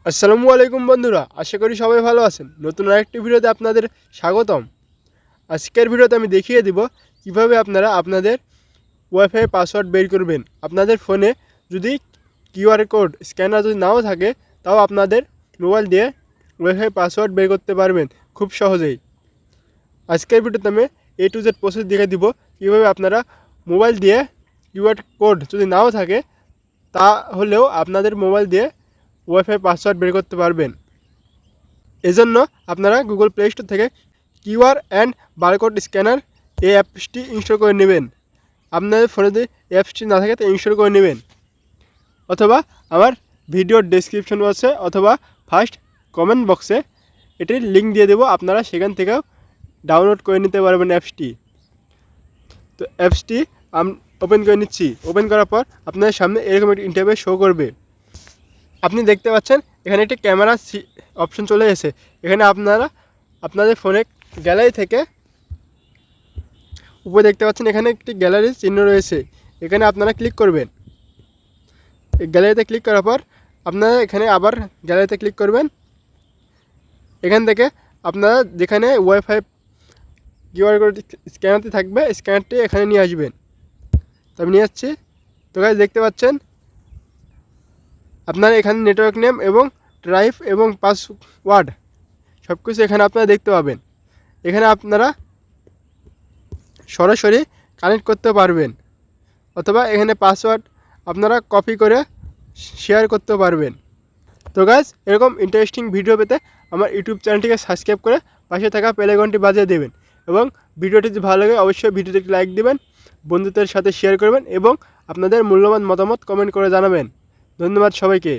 আসসালামু আলাইকুম বন্ধুরা, আশা করি সবাই ভালো আছেন। নতুন আরেকটি ভিডিওতে আপনাদের স্বাগতম। আজকের ভিডিওতে আমি দেখিয়ে দিব কিভাবে আপনারা আপনাদের ওয়াইফাই পাসওয়ার্ড বের করবেন। আপনাদের ফোনে যদি কিউআর কোড স্ক্যানার যদি নাও থাকে, তাও আপনাদের মোবাইল দিয়ে ওয়াইফাই পাসওয়ার্ড বের করতে পারবেন খুব সহজেই। আজকের ভিডিওতে আমি A to Z প্রসেস দেখিয়ে দিব কীভাবে আপনারা মোবাইল দিয়ে কিউআর কোড যদি নাও থাকে তাহলেও আপনাদের মোবাইল দিয়ে ওয়াইফাই পাসওয়ার্ড বের করতে পারবেন। এজন্য আপনারা গুগল প্লে স্টোর থেকে কিউআর অ্যান্ড বারকোড স্ক্যানার এই অ্যাপসটি ইনস্টল করে নেবেন। আপনাদের ফোনে যদি অ্যাপসটি না থাকে তো ইনস্টল করে নেবেন, অথবা আমার ভিডিওর ডেসক্রিপশন বক্সে অথবা ফার্স্ট কমেন্ট বক্সে এটির লিঙ্ক দিয়ে দেবো, আপনারা সেখান থেকেও ডাউনলোড করে নিতে পারবেন অ্যাপসটি। তো অ্যাপসটি আমি ওপেন করে নিচ্ছি। ওপেন করার পর আপনাদের সামনে এরকম একটি ইন্টারফেস শো করবে। আপনি দেখতে পাচ্ছেন এখানে একটি ক্যামেরা অপশন চলে এসেছে। এখানে আপনারা আপনাদের ফোনে গ্যালারি থেকে উপরে দেখতে পাচ্ছেন এখানে একটি গ্যালারির চিহ্ন রয়েছে। এখানে আপনারা ক্লিক করবেন। এই গ্যালারিতে ক্লিক করার পর আপনারা এখানে আবার গ্যালারিতে ক্লিক করবেন। এখান থেকে আপনারা যেখানে ওয়াইফাই কিউআর কোড স্ক্যানারটি থাকবে স্ক্যানারটি এখানে নিয়ে আসবেন। তো আমি নিয়ে যাচ্ছি। তো গাইস দেখতে পাচ্ছেন আপনারা এখানে নেটওয়ার্ক নেম এবং ড্রাইভ এবং পাসওয়ার্ড সব কিছু এখানে আপনারা দেখতে পাবেন। এখানে আপনারা সরাসরি কানেক্ট করতে পারবেন, অথবা এখানে পাসওয়ার্ড আপনারা কপি করে শেয়ার করতে পারবেন। তো গাইস এরকম ইন্টারেস্টিং ভিডিও পেতে আমার ইউটিউব চ্যানেলটিকে সাবস্ক্রাইব করে পাশে থাকা বেল আইকনটি বাজিয়ে দেবেন, এবং ভিডিওটি যদি ভালো লাগে অবশ্যই ভিডিওতে একটি লাইক দেবেন, বন্ধুদের সাথে শেয়ার করবেন এবং আপনাদের মূল্যবান মতামত কমেন্ট করে জানাবেন। ধন্যবাদ সবাইকে।